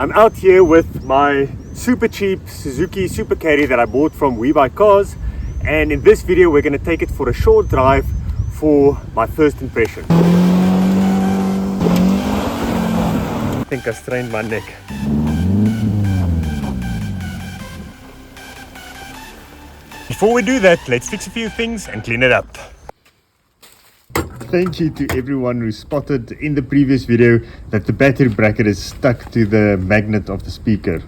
I'm out here with my super cheap Suzuki Super Carry that I bought from WeBuyCars, and in this video we're going to take it for a short drive for my first impression. I think I strained my neck. Before we do that, let's fix a few things and clean it up. Thank you to everyone who spotted in the previous video that the battery bracket is stuck to the magnet of the speaker.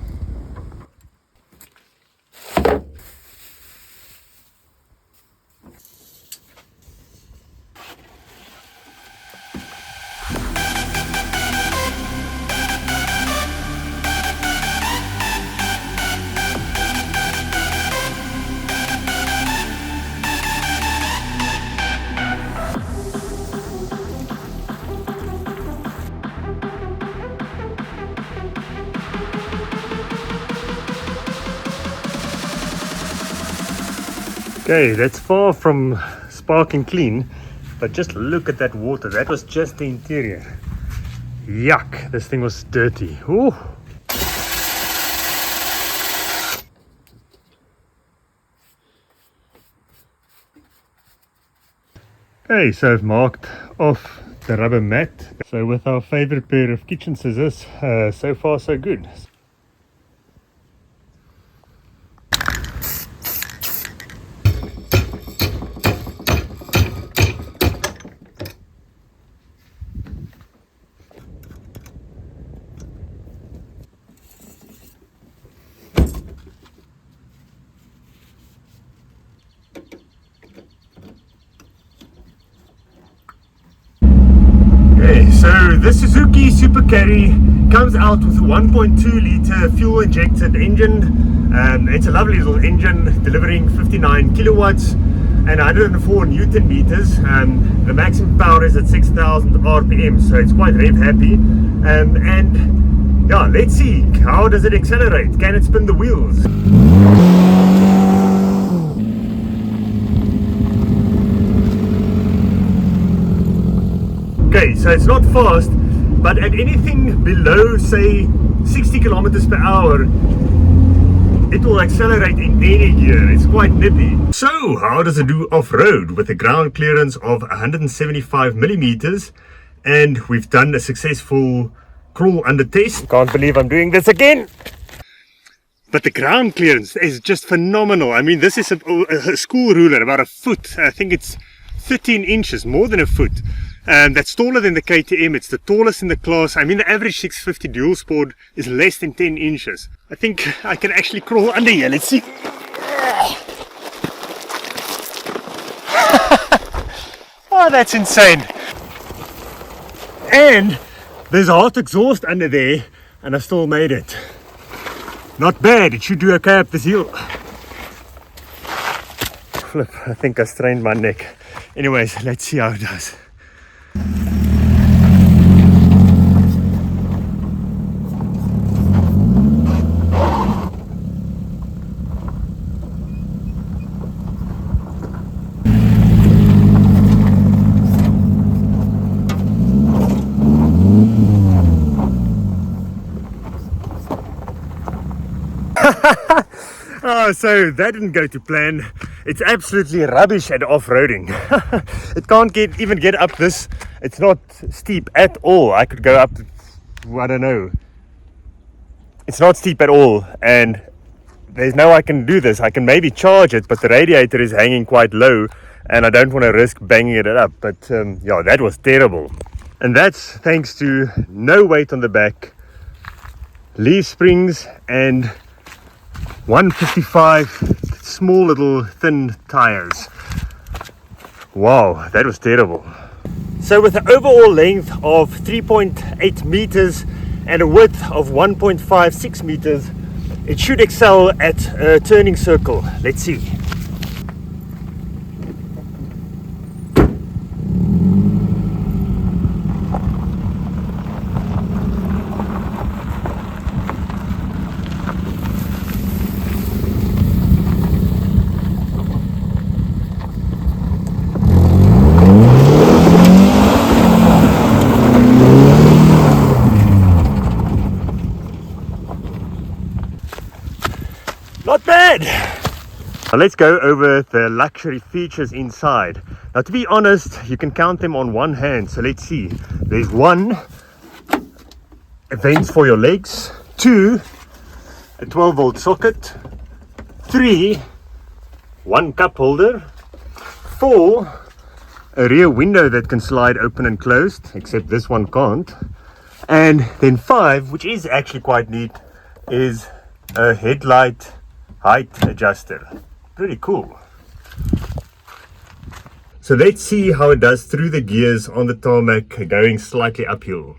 Okay, that's far from sparkling clean, but just look at that water. That was just the interior. Yuck, this thing was dirty. Ooh. Okay, so I've marked off the rubber mat. So with our favorite pair of kitchen scissors, so far so good. So the Suzuki Super Carry comes out with a 1.2 litre fuel injected engine. It's a lovely little engine delivering 59 kilowatts and 104 newton meters. The maximum power is at 6,000 RPM, so it's quite rev happy. And yeah, let's see, how does it accelerate? Can it spin the wheels? Okay, so it's not fast, but at anything below, say, 60 kilometers per hour, it will accelerate in any gear. It's quite nippy. So, how does it do off-road with a ground clearance of 175 millimeters? And we've done a successful crawl under test. Can't believe I'm doing this again. But the ground clearance is just phenomenal. I mean, this is a school ruler, about a foot. I think it's 13 inches, more than a foot. That's taller than the KTM. It's the tallest in the class. I mean, the average 650 dual sport is less than 10 inches. I think I can actually crawl under here. Let's see. Oh, that's insane. And there's a hot exhaust under there, and I still made it. Not bad. It should do okay up this hill. Flip, I think I strained my neck. Anyways, let's see how it does. Oh, so that didn't go to plan. It's absolutely rubbish at off-roading. It can't even get up this. It's not steep at all. I could go up, I don't know. It's not steep at all, and there's no way I can do this. I can maybe charge it, but the radiator is hanging quite low, and I don't want to risk banging it up. But yeah, that was terrible. And that's thanks to no weight on the back, leaf springs, and 155 small little thin tires. Wow, that was terrible. So with an overall length of 3.8 meters and a width of 1.56 meters, it should excel at a turning circle. Let's see. Not bad. Now let's go over the luxury features inside. Now to be honest, you can count them on one hand. So let's see. There's one, vents for your legs. 2, a 12-volt socket. 3, one cup holder. 4, a rear window that can slide open and closed, except this one can't. And then 5, which is actually quite neat, is a headlight height adjuster. Pretty cool. So let's see how it does through the gears on the tarmac going slightly uphill.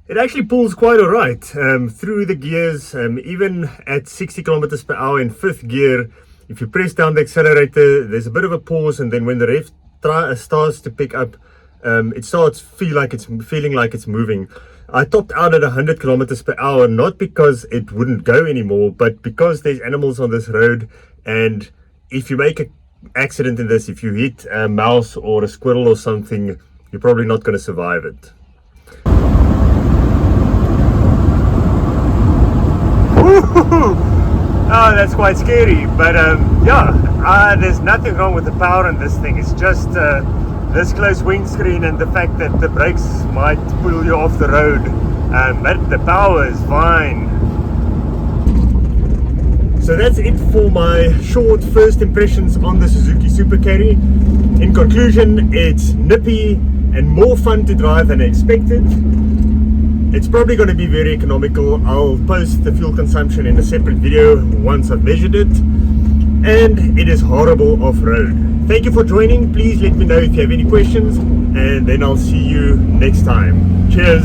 It actually pulls quite alright through the gears, even at 60 kilometers per hour in 5th gear. If you press down the accelerator, there's a bit of a pause, and then when the rev starts to pick up, it starts feeling like it's moving. I topped out at 100 kilometers per hour, not because it wouldn't go anymore, but because there's animals on this road, and if you make an accident in this, if you hit a mouse or a squirrel or something, you're probably not going to survive it. Oh, that's quite scary, but yeah, there's nothing wrong with the power in this thing. It's just this close windscreen and the fact that the brakes might pull you off the road, but the power is fine. So that's it for my short first impressions on the Suzuki Super Carry. In conclusion, it's nippy and more fun to drive than I expected. It's probably going to be very economical. I'll post the fuel consumption in a separate video once I've measured it. And it is horrible off-road. Thank you for joining. Please let me know if you have any questions, and then I'll see you next time. Cheers.